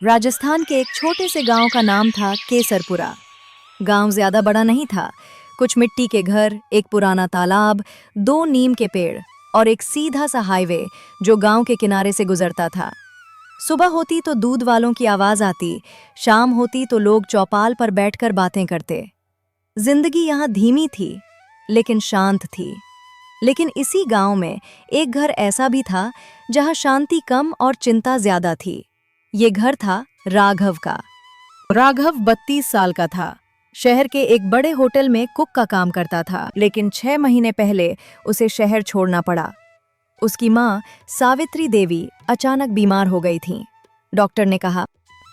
राजस्थान के एक छोटे से गांव का नाम था केसरपुरा। गांव ज्यादा बड़ा नहीं था। कुछ मिट्टी के घर, एक पुराना तालाब, दो नीम के पेड़ और एक सीधा सा हाईवे जो गांव के किनारे से गुजरता था। सुबह होती तो दूध वालों की आवाज आती, शाम होती तो लोग चौपाल पर बैठकर बातें करते। जिंदगी यहाँ धीमी थी, लेकिन शांत थी। लेकिन इसी गांव में एक घर ऐसा भी था जहां शांति कम और चिंता ज्यादा थी। ये घर था राघव का। राघव 32 साल का था। शहर के एक बड़े होटल में कुक का काम करता था, लेकिन 6 महीने पहले उसे शहर छोड़ना पड़ा। उसकी माँ सावित्री देवी अचानक बीमार हो गई थीं। डॉक्टर ने कहा,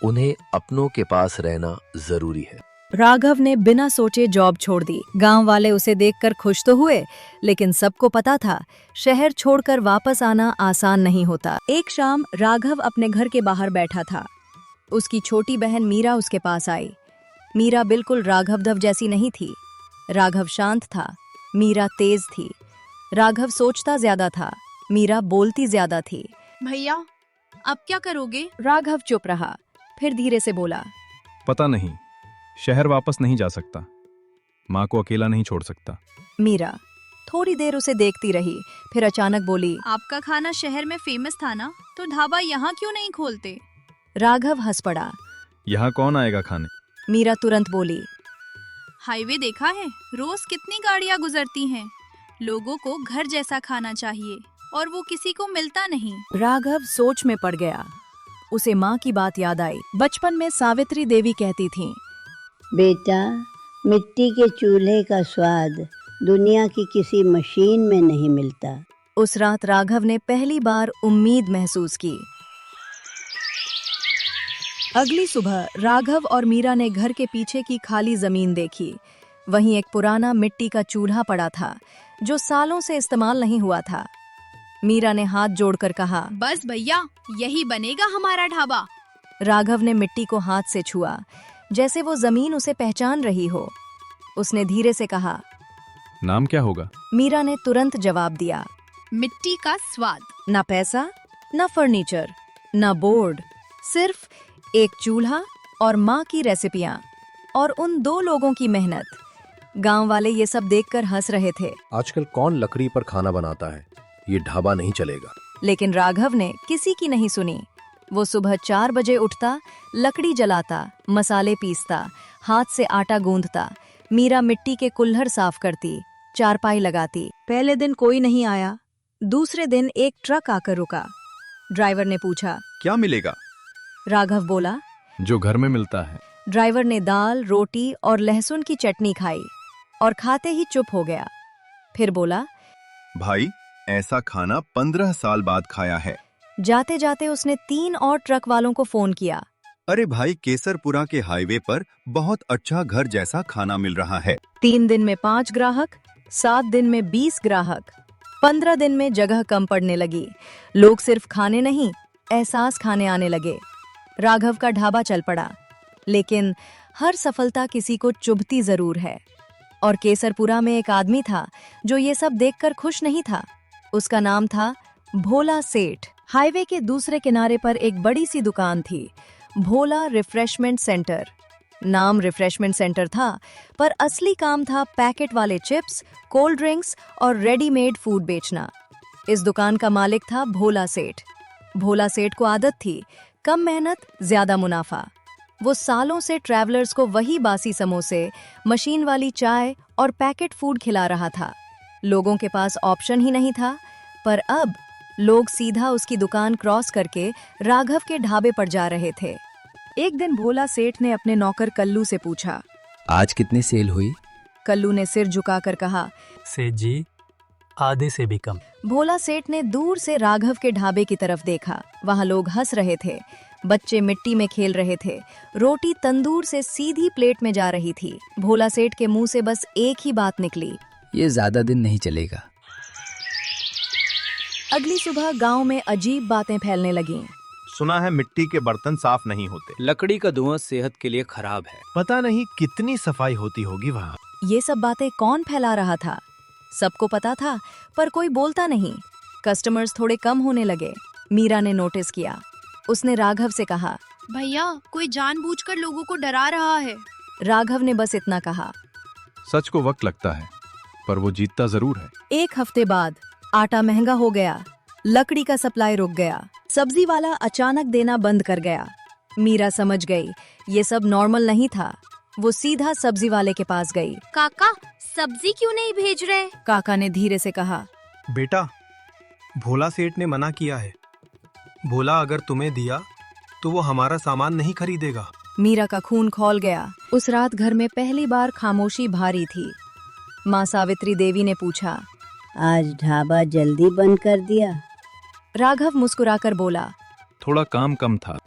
उन्हें अपनों के पास रहना जरूरी है। राघव ने बिना सोचे जॉब छोड़ दी। गांव वाले उसे देखकर खुश तो हुए, लेकिन सबको पता था शहर छोड़कर वापस आना आसान नहीं होता। एक शाम राघव अपने घर के बाहर बैठा था। उसकी छोटी बहन मीरा उसके पास आई। मीरा बिल्कुल राघव जैसी नहीं थी। राघव शांत था, मीरा तेज थी। राघव सोचता ज्यादा था, मीरा बोलती ज्यादा थी। भैया, अब क्या करोगे? राघव चुप रहा, फिर धीरे से बोला, पता नहीं, शहर वापस नहीं जा सकता। माँ को अकेला नहीं छोड़ सकता। मीरा थोड़ी देर उसे देखती रही, फिर अचानक बोली, आपका खाना शहर में फेमस था ना, तो ढाबा यहाँ क्यों नहीं खोलते? राघव हंस पड़ा। यहाँ कौन आएगा खाने? मीरा तुरंत बोली, हाईवे देखा है, रोज कितनी गाड़ियाँ गुजरती हैं। लोगों को घर जैसा खाना चाहिए और वो किसी को मिलता नहीं। राघव सोच में पड़ गया। उसे माँ की बात याद आई। बचपन में सावित्री देवी कहती थीं, बेटा, मिट्टी के चूल्हे का स्वाद दुनिया की किसी मशीन में नहीं मिलता। उस रात राघव ने पहली बार उम्मीद महसूस की। अगली सुबह राघव और मीरा ने घर के पीछे की खाली जमीन देखी। वहीं एक पुराना मिट्टी का चूल्हा पड़ा था जो सालों से इस्तेमाल नहीं हुआ था। मीरा ने हाथ जोड़कर कहा, बस भैया, यही बनेगा हमारा ढाबा। राघव ने मिट्टी को हाथ से छुआ, जैसे वो जमीन उसे पहचान रही हो। उसने धीरे से कहा, नाम क्या होगा? मीरा ने तुरंत जवाब दिया, मिट्टी का स्वाद। ना पैसा, ना फर्नीचर, ना बोर्ड, सिर्फ एक चूल्हा और माँ की रेसिपियां और उन दो लोगों की मेहनत। गांव वाले ये सब देखकर हंस रहे थे। आजकल कौन लकड़ी पर खाना बनाता है? ये ढाबा नहीं चलेगा। लेकिन राघव ने किसी की नहीं सुनी। वो सुबह 4 बजे उठता, लकड़ी जलाता, मसाले पीसता, हाथ से आटा गूंथता। मीरा मिट्टी के कुल्हड़ साफ करती, चारपाई लगाती। पहले दिन कोई नहीं आया। दूसरे दिन एक ट्रक आकर रुका। ड्राइवर ने पूछा, क्या मिलेगा? राघव बोला, जो घर में मिलता है। ड्राइवर ने दाल, रोटी और लहसुन की चटनी खाई और खाते ही चुप हो गया। फिर बोला, भाई, ऐसा खाना 15 साल बाद खाया है। जाते जाते उसने 3 और ट्रक वालों को फोन किया। अरे भाई, केसरपुरा के हाईवे पर बहुत अच्छा घर जैसा खाना मिल रहा है। 3 दिन में 5 ग्राहक, 7 दिन में 20 ग्राहक, 15 दिन में जगह कम पड़ने लगी। लोग सिर्फ खाने नहीं, एहसास खाने आने लगे। राघव का ढाबा चल पड़ा। लेकिन हर सफलता किसी को चुभती जरूर है। और केसरपुरा में एक आदमी था जो ये सब देखकर खुश नहीं था। उसका नाम था भोला सेठ। हाईवे के दूसरे किनारे पर एक बड़ी सी दुकान थी, भोला रिफ्रेशमेंट सेंटर। नाम रिफ्रेशमेंट सेंटर था, पर असली काम था पैकेट वाले चिप्स, कोल्ड ड्रिंक्स और रेडीमेड फूड बेचना। इस दुकान का मालिक था भोला सेठ। भोला सेठ को आदत थी, कम मेहनत, ज्यादा मुनाफा। वो सालों से ट्रैवलर्स को वही बासी समोसे, मशीन वाली चाय और पैकेट फूड खिला रहा था। लोगों के पास ऑप्शन ही नहीं था। पर अब लोग सीधा उसकी दुकान क्रॉस करके राघव के ढाबे पर जा रहे थे। एक दिन भोला सेठ ने अपने नौकर कल्लू से पूछा, आज कितनी सेल हुई? कल्लू ने सिर झुकाकर कहा, सेठ जी, आधे से भी कम। भोला सेठ ने दूर से राघव के ढाबे की तरफ देखा। वहां लोग हंस रहे थे, बच्चे मिट्टी में खेल रहे थे, रोटी तंदूर से सीधी प्लेट में जा रही थी। भोला सेठ के मुंह से बस एक ही बात निकली, ये ज्यादा दिन नहीं चलेगा। अगली सुबह गांव में अजीब बातें फैलने लगीं। सुना है मिट्टी के बर्तन साफ नहीं होते। लकड़ी का धुआं सेहत के लिए खराब है। पता नहीं कितनी सफाई होती होगी वहाँ। ये सब बातें कौन फैला रहा था? सबको पता था, पर कोई बोलता नहीं। कस्टमर्स थोड़े कम होने लगे। मीरा ने नोटिस किया। उसने राघव से कहा, भैया कोई जानबूझकर लोगों को डरा रहा है। राघव ने बस इतना कहा। सच को वक्त लगता है, पर वो जीतता जरूर है। एक हफ्ते बाद आटा महंगा हो गया, लकड़ी का सप्लाई रुक गया, सब्जी वाला अचानक देना बंद कर गया। मीरा समझ गई ये सब नॉर्मल नहीं था। वो सीधा सब्जी वाले के पास गई। काका सब्जी क्यों नहीं भेज रहे? काका ने धीरे से कहा। बेटा, भोला सेठ ने मना किया है। भोला अगर तुम्हें दिया तो वो हमारा सामान नहीं खरीदेगा। मीरा का खून खौल गया। उस रात घर में पहली बार खामोशी भारी थी। माँ सावित्री देवी ने पूछा, आज ढाबा जल्दी बंद कर दिया? राघव मुस्कुराकर बोला, थोड़ा काम कम था।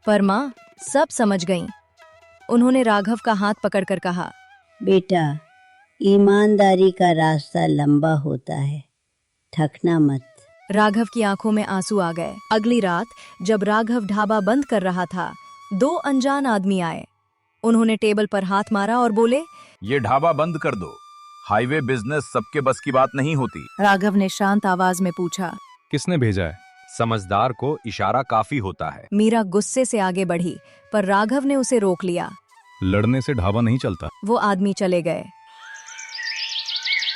पर माँ सब समझ गईं। उन्होंने राघव का हाथ पकड़कर कहा, बेटा, ईमानदारी का रास्ता लंबा होता है, थकना मत। राघव की आंखों में आंसू आ गए। अगली रात जब राघव ढाबा बंद कर रहा था, 2 अनजान आदमी आए। उन्होंने टेबल पर हाथ मारा और बोले, ये ढाबा बंद कर दो। हाईवे बिजनेस सबके बस की बात नहीं होती। राघव ने शांत आवाज में पूछा, किसने भेजा है? समझदार को इशारा काफी होता है। मीरा गुस्से से आगे बढ़ी, पर राघव ने उसे रोक लिया। लड़ने से ढाबा नहीं चलता। वो आदमी चले गए।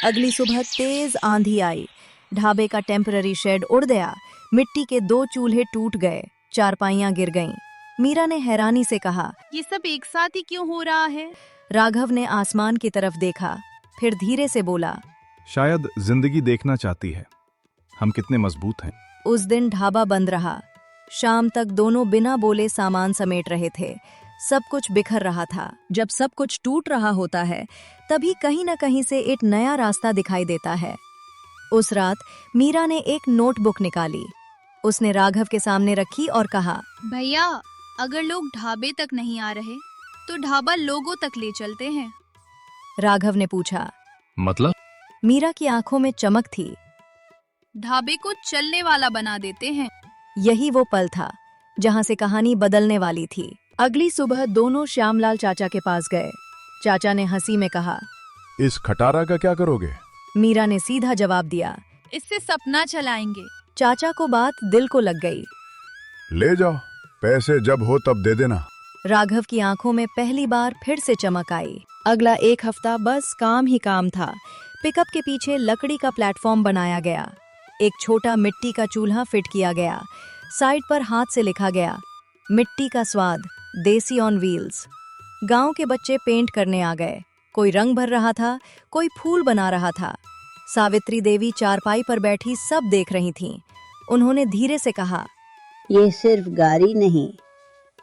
अगली सुबह तेज आंधी आई। ढाबे का टेम्पररी शेड उड़ गया। मिट्टी के 2 चूल्हे टूट गए, चारपाइयां गिर गईं। मीरा ने हैरानी से कहा, ये सब एक साथ ही क्यों हो रहा है? राघव ने आसमान की तरफ देखा, फिर धीरे से बोला, शायद जिंदगी देखना चाहती है हम कितने मजबूत हैं। उस दिन ढाबा बंद रहा। शाम तक दोनों बिना बोले सामान समेट रहे थे। सब कुछ बिखर रहा था। जब सब कुछ टूट रहा होता है, तभी कहीं न कहीं से एक नया रास्ता दिखाई देता है। उस रात मीरा ने एक नोटबुक निकाली। उसने राघव के सामने रखी और कहा, भैया अगर लोग ढाबे तक नहीं आ रहे तो ढाबा लोगों तक ले चलते हैं। राघव ने पूछा, मतलब? मीरा की आंखों में चमक थी। ढाबे को चलने वाला बना देते हैं। यही वो पल था जहां से कहानी बदलने वाली थी। अगली सुबह दोनों श्यामलाल चाचा के पास गए। चाचा ने हंसी में कहा, इस खटारा का क्या करोगे? मीरा ने सीधा जवाब दिया, इससे सपना चलाएंगे। चाचा को बात दिल को लग गई। ले जाओ, पैसे जब हो तब दे देना। राघव की आंखों में पहली बार फिर से चमक आई। अगला 1 हफ्ता बस काम ही काम था। पिकअप के पीछे लकड़ी का प्लेटफॉर्म बनाया गया। एक छोटा मिट्टी का चूल्हा फिट किया गया। साइड पर हाथ से लिखा गया, मिट्टी का स्वाद, देसी ऑन व्हील्स। गांव के बच्चे पेंट करने आ गए। कोई रंग भर रहा था, कोई फूल बना रहा था। सावित्री देवी चारपाई पर बैठी सब देख रही थीं। उन्होंने धीरे से कहा, ये सिर्फ गाड़ी नहीं,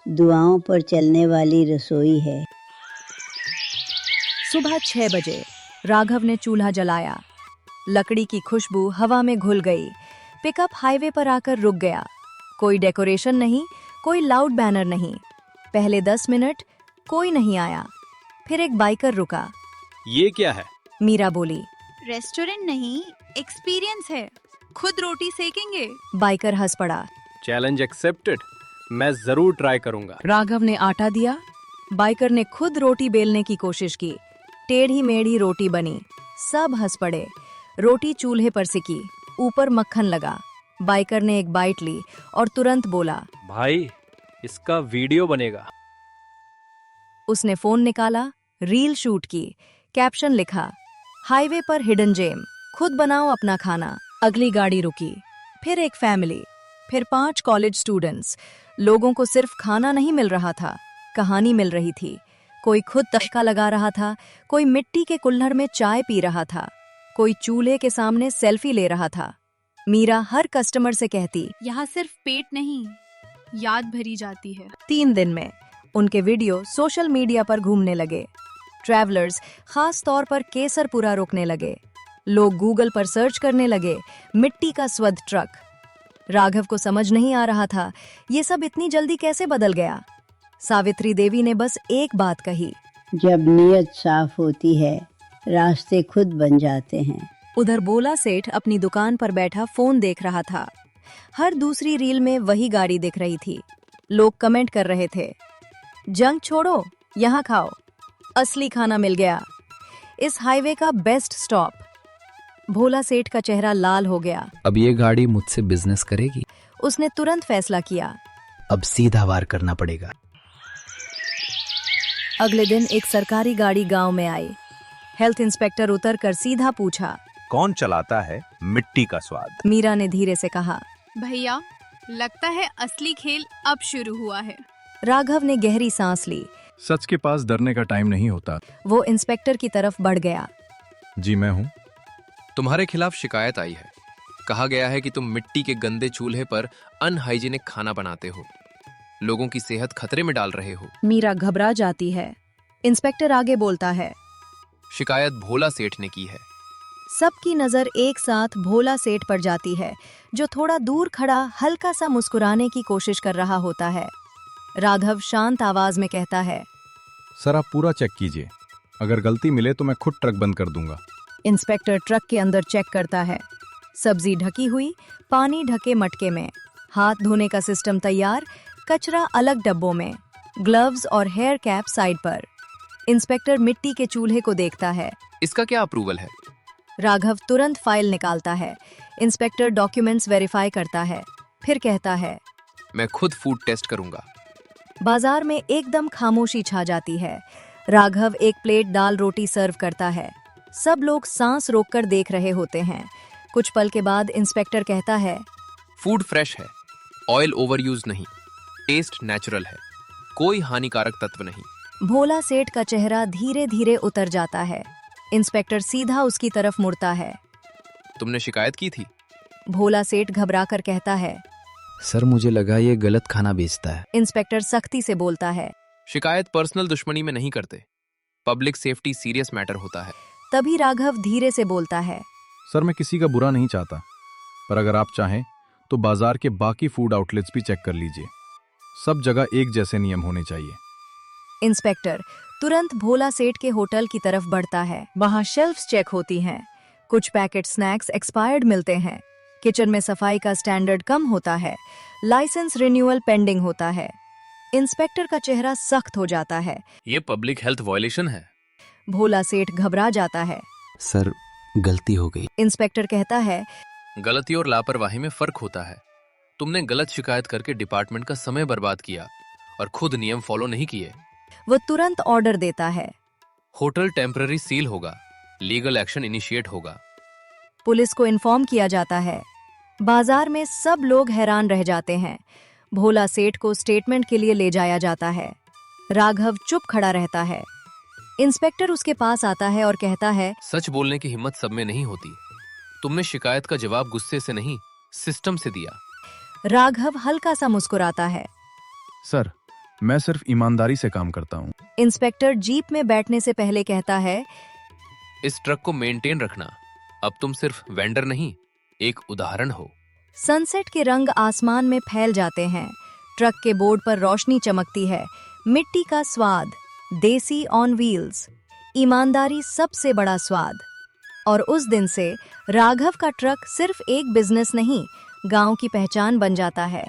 दुआओं पर चलने वाली रसोई है। सुबह 6 बजे राघव ने चूल्हा जलाया। लकड़ी की खुशबू हवा में घुल गई। पिकअप हाईवे पर आकर रुक गया। कोई डेकोरेशन नहीं, कोई लाउड बैनर नहीं। पहले 10 मिनट कोई नहीं आया। फिर एक बाइकर रुका। ये क्या है? मीरा बोली, रेस्टोरेंट नहीं, एक्सपीरियंस है। खुद रोटी सेकेंगे। बाइकर हंस पड़ा। Challenge accepted. मैं जरूर ट्राई करूंगा। राघव ने आटा दिया। बाइकर ने खुद रोटी बेलने की कोशिश की। टेढ़ी मेढ़ी रोटी बनी। सब हंस पड़े। रोटी चूल्हे पर सिकी, ऊपर मक्खन लगा। बाइकर ने एक बाइट ली और तुरंत बोला, भाई इसका वीडियो बनेगा। उसने फोन निकाला, रील शूट की, कैप्शन लिखा, हाईवे पर हिडन जेम, खुद बनाओ अपना खाना। अगली गाड़ी रुकी। फिर एक फैमिली, फिर 5 कॉलेज स्टूडेंट्स। लोगों को सिर्फ खाना नहीं मिल रहा था, कहानी मिल रही थी। कोई खुद तशका लगा रहा था, कोई मिट्टी के कुल्हड़ में चाय पी रहा था, कोई चूल्हे के सामने सेल्फी ले रहा था। मीरा हर कस्टमर से कहती, यहाँ सिर्फ पेट नहीं, याद भरी जाती है। 3 दिन में उनके वीडियो सोशल मीडिया पर घूमने लगे। ट्रैवलर्स खास तौर पर केसरपुरा रोकने लगे। लोग गूगल पर सर्च करने लगे, मिट्टी का स्वाद ट्रक। राघव को समझ नहीं आ रहा था ये सब इतनी जल्दी कैसे बदल गया। सावित्री देवी ने बस एक बात कही, जब नीयत साफ होती है, रास्ते खुद बन जाते हैं। उधर बोला सेठ अपनी दुकान पर बैठा फोन देख रहा था। हर दूसरी रील में वही गाड़ी दिख रही थी। लोग कमेंट कर रहे थे, जंग छोड़ो, यहाँ खाओ, असली खाना मिल गया, इस हाईवे का बेस्ट स्टॉप। भोला सेठ का चेहरा लाल हो गया। अब ये गाड़ी मुझसे बिजनेस करेगी। उसने तुरंत फैसला किया, अब सीधा वार करना पड़ेगा। अगले दिन एक सरकारी गाड़ी गांव में आई। हेल्थ इंस्पेक्टर उतर कर सीधा पूछा। कौन चलाता है मिट्टी का स्वाद? मीरा ने धीरे से कहा। भैया, लगता है असली खेल अब शुरू हुआ है। राघव ने गहरी सांस ली। सच के पास डरने का टाइम नहीं होता। वो इंस्पेक्टर की तरफ बढ़ गया। जी मैं हूँ। तुम्हारे खिलाफ शिकायत आई है। कहा गया है कि तुम मिट्टी के गंदे चूल्हे पर अनहाइजीनिक खाना बनाते हो, लोगों की सेहत खतरे में डाल रहे हो। मीरा घबरा जाती है। इंस्पेक्टर आगे बोलता है। शिकायत भोला सेठ ने की है। सबकी नजर एक साथ भोला सेठ पर जाती है, जो थोड़ा दूर खड़ा हल्का सा मुस्कुराने की कोशिश कर रहा होता है। राघव शांत आवाज में कहता है। सर आप पूरा चेक कीजिए, अगर गलती मिले तो मैं खुद ट्रक बंद कर दूंगा। इंस्पेक्टर ट्रक के अंदर चेक करता है। सब्जी ढकी हुई, पानी ढके मटके में, हाथ धोने का सिस्टम तैयार, कचरा अलग डब्बों में, ग्लव्स और हेयर कैप साइड पर। इंस्पेक्टर मिट्टी के चूल्हे को देखता है। इसका क्या अप्रूवल है? राघव तुरंत फाइल निकालता है। इंस्पेक्टर डॉक्यूमेंट्स वेरीफाई करता है, फिर कहता है। मैं खुद फूड टेस्ट करूंगा। बाजार में एकदम खामोशी छा जाती है। राघव एक प्लेट दाल रोटी सर्व करता है। सब लोग सांस रोककर देख रहे होते हैं। कुछ पल के बाद इंस्पेक्टर कहता है। फूड फ्रेश है, ऑयल ओवर यूज नहीं, टेस्ट नेचुरल है, कोई हानिकारक तत्व नहीं। भोला सेठ का चेहरा धीरे धीरे उतर जाता है। इंस्पेक्टर सीधा उसकी तरफ मुड़ता है। तुमने शिकायत की थी? भोला सेठ घबराकर कहता है। सर मुझे लगा ये गलत खाना बेचता है। इंस्पेक्टर सख्ती से बोलता है। शिकायत पर्सनल दुश्मनी में नहीं करते, पब्लिक सेफ्टी सीरियस मैटर होता है। तभी राघव धीरे से बोलता है। सर मैं किसी का बुरा नहीं चाहता, पर अगर आप चाहें तो बाजार के बाकी फूड आउटलेट्स भी चेक कर लीजिए। सब जगह एक जैसे नियम होने चाहिए। इंस्पेक्टर तुरंत भोला सेठ के होटल की तरफ बढ़ता है। वहाँ शेल्फ्स चेक होती हैं। कुछ पैकेट स्नैक्स एक्सपायर्ड मिलते हैं। किचन में सफाई का स्टैंडर्ड कम होता है। लाइसेंस रिन्यूअल पेंडिंग होता है। इंस्पेक्टर का चेहरा सख्त हो जाता है। ये पब्लिक हेल्थ वायलेशन है। भोला सेठ घबरा जाता है। सर गलती हो गई। इंस्पेक्टर कहता है। गलती और लापरवाही में फर्क होता है। तुमने गलत शिकायत करके डिपार्टमेंट का समय बर्बाद किया और खुद नियम फॉलो नहीं किए। वो तुरंत ऑर्डर देता है। होटल टेम्पररी सील होगा, लीगल एक्शन इनिशिएट होगा। पुलिस को इन्फॉर्म किया जाता है। बाजार में सब लोग हैरान रह जाते हैं। भोला सेठ को स्टेटमेंट के लिए ले जाया जाता है। राघव चुप खड़ा रहता है। इंस्पेक्टर उसके पास आता है और कहता है। सच बोलने की हिम्मत सब में नहीं होती। तुमने शिकायत का जवाब गुस्से से नहीं, सिस्टम से दिया। राघव हल्का सा मुस्कुराता है। सर मैं सिर्फ ईमानदारी से काम करता हूँ। इंस्पेक्टर जीप में बैठने से पहले कहता है। इस ट्रक को मेंटेन रखना। अब तुम सिर्फ वेंडर नहीं, एक उदाहरण हो। सनसेट के रंग आसमान में फैल जाते हैं। ट्रक के बोर्ड पर रोशनी चमकती है। मिट्टी का स्वाद, देसी ऑन व्हील्स, ईमानदारी सबसे बड़ा स्वाद। और उस दिन से राघव का ट्रक सिर्फ एक बिजनेस नहीं, गांव की पहचान बन जाता है।